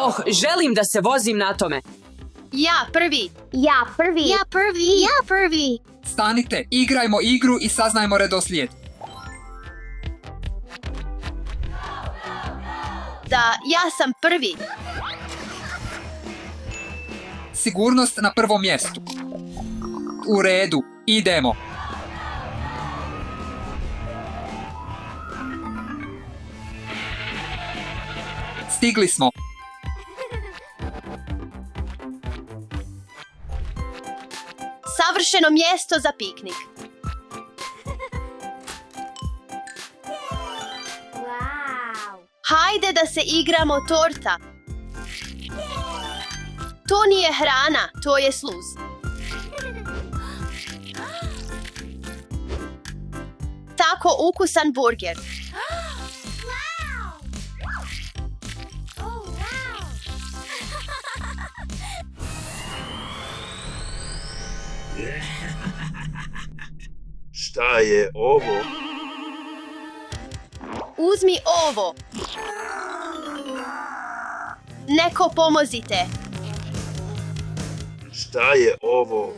Oh, želim da se vozim na tome. Ja prvi. Ja prvi. Ja prvi. Ja prvi. Stanite, igrajmo igru i saznajmo redoslijed. Da, ja sam prvi. Sigurnost na prvom mjestu. U redu, idemo. Stigli smo. Savršeno mjesto za piknik. Wow. Hajde da se igramo torta. To nije hrana, to je sluz. Tako ukusan burger. Šta je ovo? Uzmi ovo. Neko pomozite. Šta je ovo?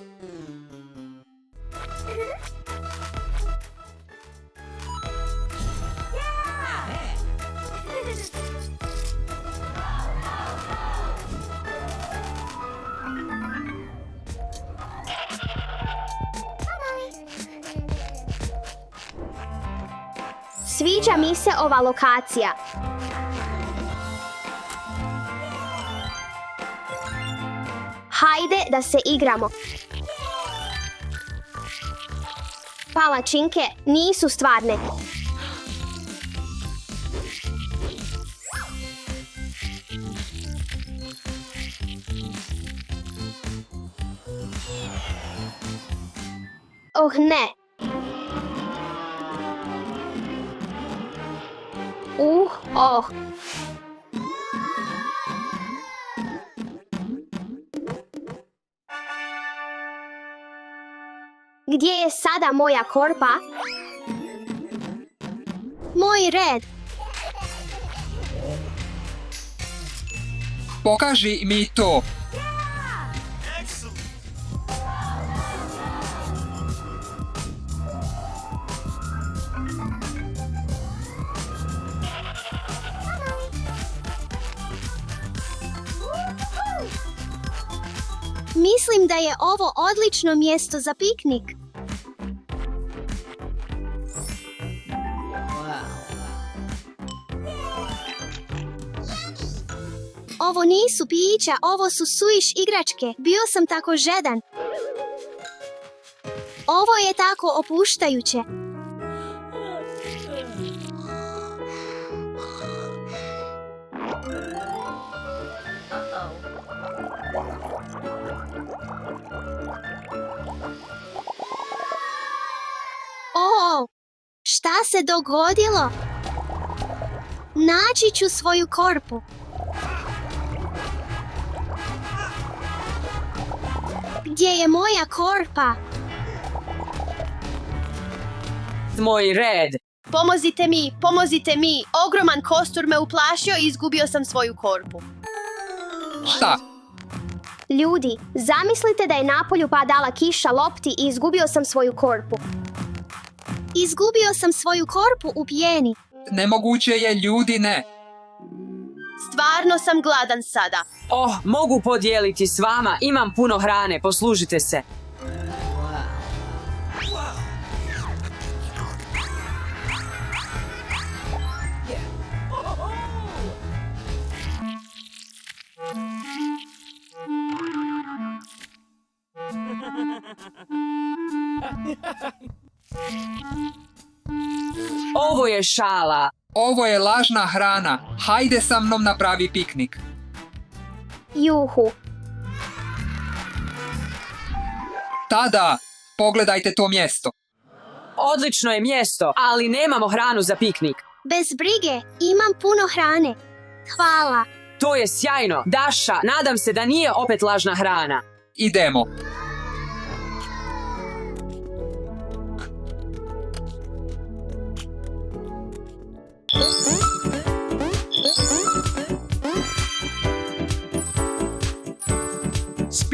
Sviđa mi se ova lokacija. Hajde da se igramo. Palačinke nisu stvarne. Oh ne. Oh. Gdje je sada moja korpa? Moj red. Pokaži mi to. Mislim da je ovo odlično mjesto za piknik. Ovo nisu pića, ovo su suviš igračke. Bio sam tako žedan. Ovo je tako opuštajuće. O, šta se dogodilo? Naći ću svoju korpu. Gdje je moja korpa? Moj red. Pomozite mi. Ogroman kostur me uplašio i izgubio sam svoju korpu. Šta? Ljudi, zamislite da je napolju padala kiša lopti i izgubio sam svoju korpu. Izgubio sam svoju korpu u pjeni. Nemoguće je, ljudi, ne. Stvarno sam gladan sada. Oh, mogu podijeliti s vama, imam puno hrane, poslužite se. Ovo je šala. Ovo je lažna hrana. Hajde sa mnom napravi piknik. Juhu. Tada, pogledajte to mjesto. Odlično je mjesto, ali nemamo hranu za piknik. Bez brige, imam puno hrane. Hvala. To je sjajno. Daša, nadam se da nije opet lažna hrana. Idemo.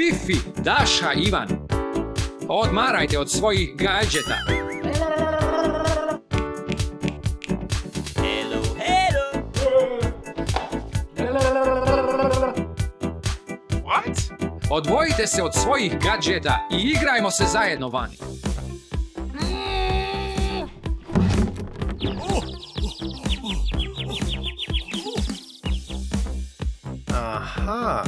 Fifi, Daša, Ivan. Odmarajte od svojih gadžeta. Odvojite se od svojih gadžeta i igrajmo se zajedno vani. Aha.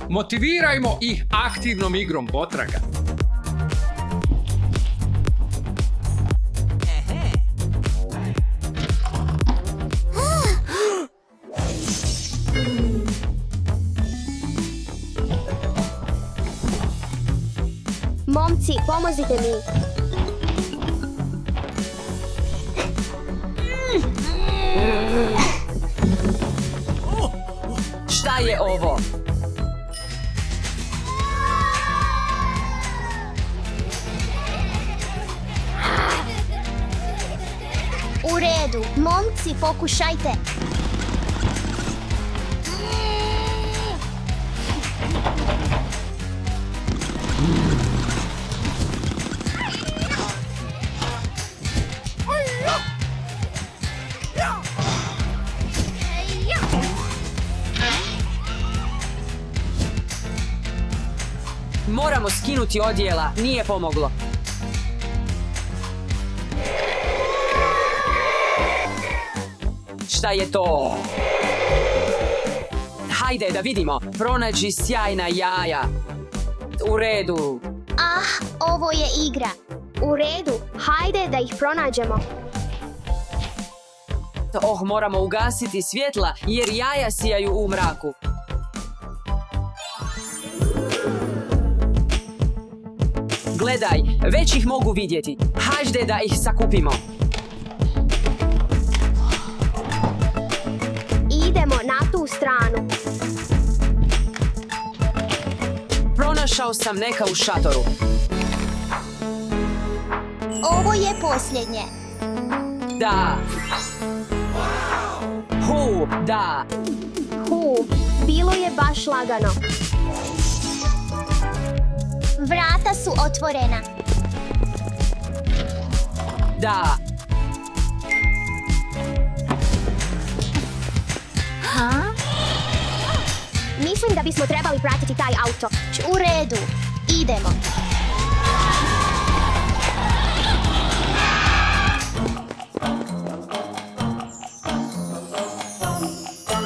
Motivirajmo ih aktivnom igrom potraga. Momci, pomozite mi. Šta je ovo? U redu, momci, pokušajte. Moramo skinuti odjela, nije pomoglo. Šta je to? Hajde da vidimo, pronađi sjajna jaja. U redu. Ah, ovo je igra. U redu, hajde da ih pronađemo. Moramo ugasiti svjetla jer jaja sijaju u mraku. Gledaj, već ih mogu vidjeti. Hajde da ih sakupimo. Idemo na tu stranu. Pronašao sam neka u šatoru. Ovo je posljednje. Da. Da. Bilo je baš lagano. Vrata su otvorena. Da. Mislim da bismo trebali pratiti taj auto. U redu, idemo.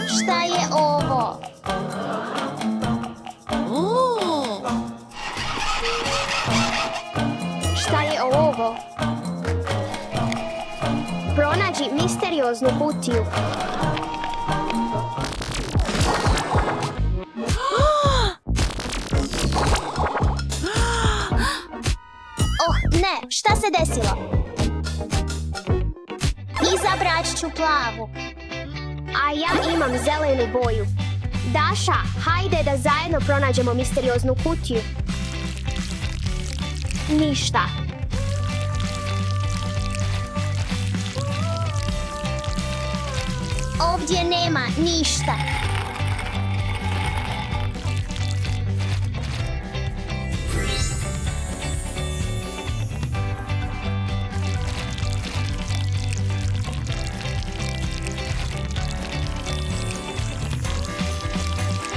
Šta je ovo? Šta je ovo? Pronađi misterioznu kutiju. Ne, šta se desilo? Izabrat ću plavu. A ja imam zelenu boju. Daša, hajde da zajedno pronađemo misterioznu kutiju. Ništa. Ovdje nema ništa.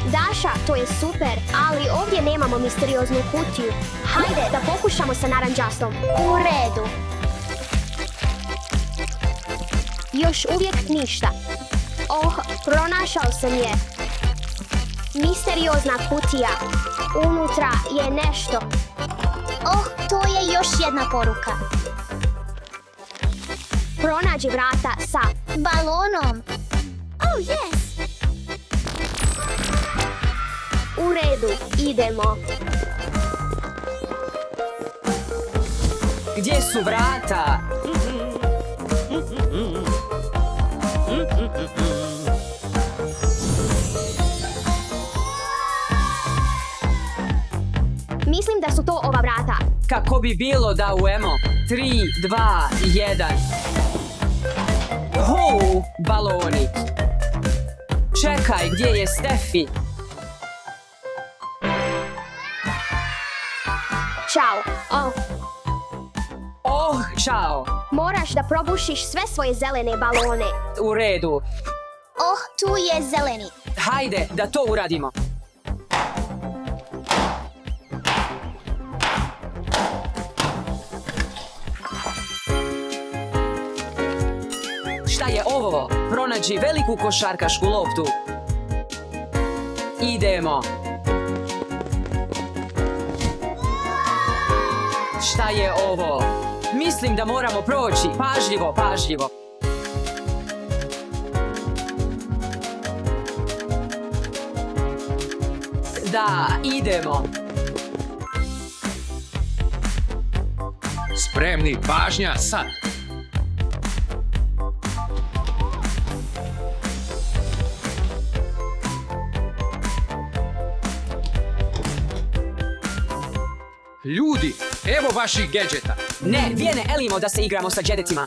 Daša, to je super, ali ovdje nemamo misterioznu kutiju. Hajde da pokušamo sa naranđastom. U redu. Još uvijek ništa. Pronašao sam je. Misteriozna kutija. Unutra je nešto. To je još jedna poruka. Pronađi vrata sa balonom. Oh, yes! U redu, idemo. Gdje su vrata? Mislim da su to ova vrata. Kako bi bilo da uemo? 3, 2, 1. Baloni. Čekaj, gdje je Stefi? Ćao. Oh, čao. Moraš da probušiš sve svoje zelene balone. U redu. Oh, tu je zeleni. Hajde da to uradimo. Šta je ovo? Pronađi veliku košarkašku loptu. Idemo. Šta je ovo? Mislim da moramo proći. Pažljivo, pažljivo. Da, idemo. Spremni, pažnja, sad. Ljudi, evo vaših gadgeta. Ne, Vije ne elimo da se igramo sa džedetima.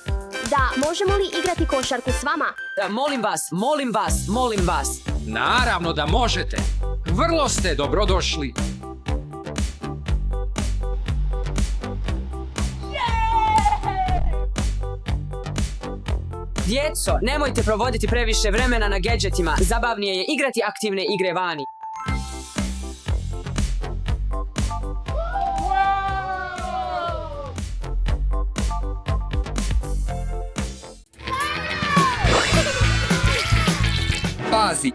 Da, možemo li igrati košarku s vama? Molim vas, molim vas, molim vas. Naravno da možete. Vrlo ste dobrodošli. Djeco, nemojte provoditi previše vremena na gadgetima. Zabavnije je igrati aktivne igre vani. Pazi.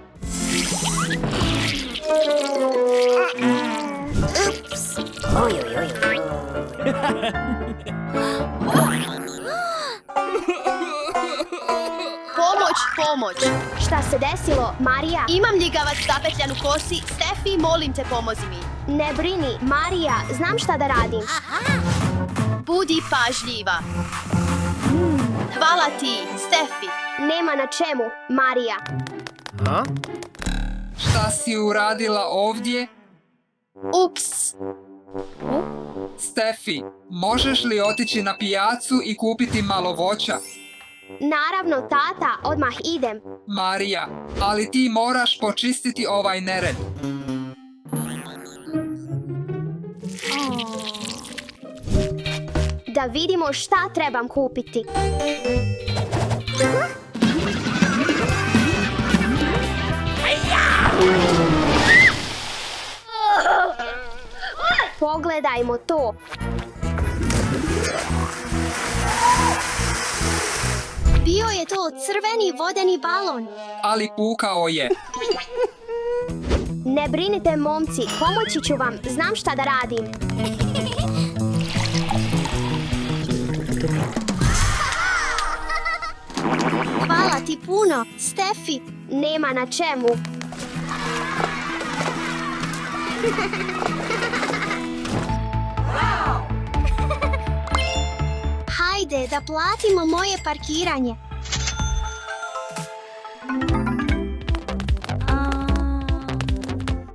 Pomoć. Šta se desilo, Marija? Imam ljigavac zapetljan u kosi. Stefi, molim te, pomozi mi. Ne brini, Marija, znam šta da radim. Budi pažljiva. Hvala ti, Stefi. Nema na čemu, Marija. A? Šta si uradila ovdje? Ups. Stefi, možeš li otići na pijacu i kupiti malo voća? Naravno, tata, odmah idem. Marija, ali ti moraš počistiti ovaj nered. Da vidimo šta trebam kupiti. Pogledajmo to. Bio je to crveni vodeni balon. Ali pukao je. Ne brinite, momci, pomoći ću vam, znam šta da radim. Hvala ti puno, Stefi. Nema na čemu. Hajde da platimo moje parkiranje.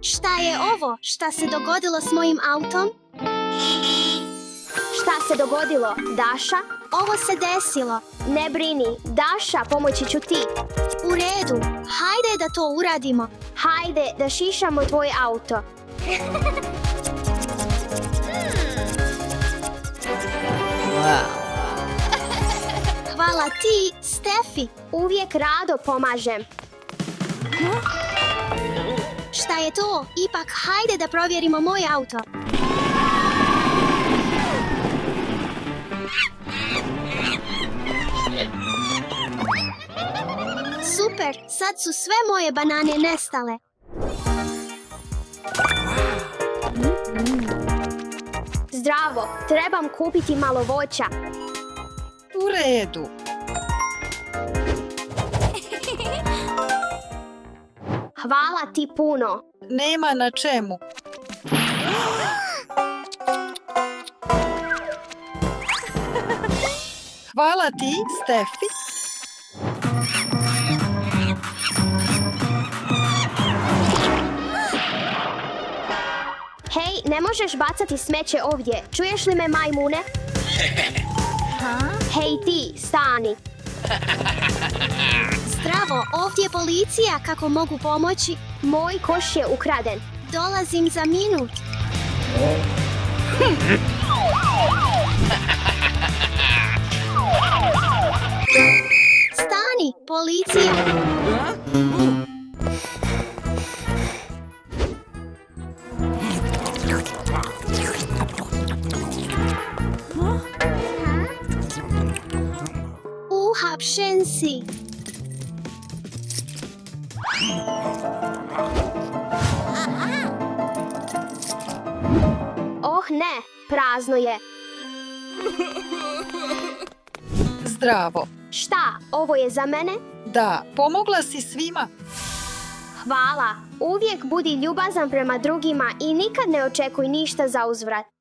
Šta je ovo? Šta se dogodilo s mojim autom? Šta se dogodilo, Daša? Ovo se desilo. Ne brini, Daša, pomoći ću ti. U redu. Hajde da to uradimo. Hajde da šišamo tvoj auto. Hvala ti, Stefi. Uvijek rado pomažem. Šta je to? Ipak hajde da provjerimo moj auto. Super, sad su sve moje banane nestale. Zdravo, trebam kupiti malo voća. U redu. Hvala ti puno. Nema na čemu. Hvala ti, Stefi. Hej, ne možeš bacati smeće ovdje. Čuješ li me, majmune? Hej ti, stani. Zdravo, ovdje je policija, kako mogu pomoći? Moj koš je ukraden. Dolazim za minut. Stani, policija! Uhapšen si. Oh ne, prazno je. Zdravo. Šta, ovo je za mene? Da, pomogla si svima. Hvala. Uvijek budi ljubazan prema drugima i nikad ne očekuj ništa za uzvrat.